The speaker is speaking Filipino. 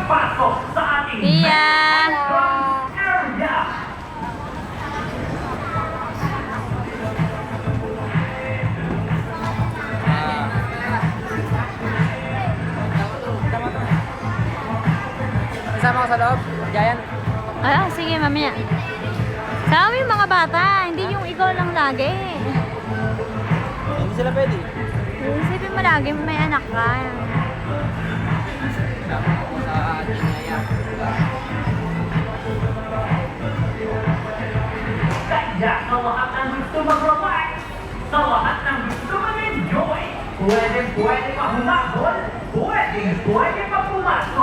pasok sa ating Tia! area. Kasama ko sa loob, Giant. Ah, sige, mamaya. Sama mo yung mga bata, hindi yung ikaw lang lagi. Hindi sila pwede. Isipin mo lagi, may anak ka. Sa Ginaya. Kaya sa lahat ng gusto mag-relax, sa lahat ng gusto mag-enjoy, pwede pa humabol, pwede pa pumasok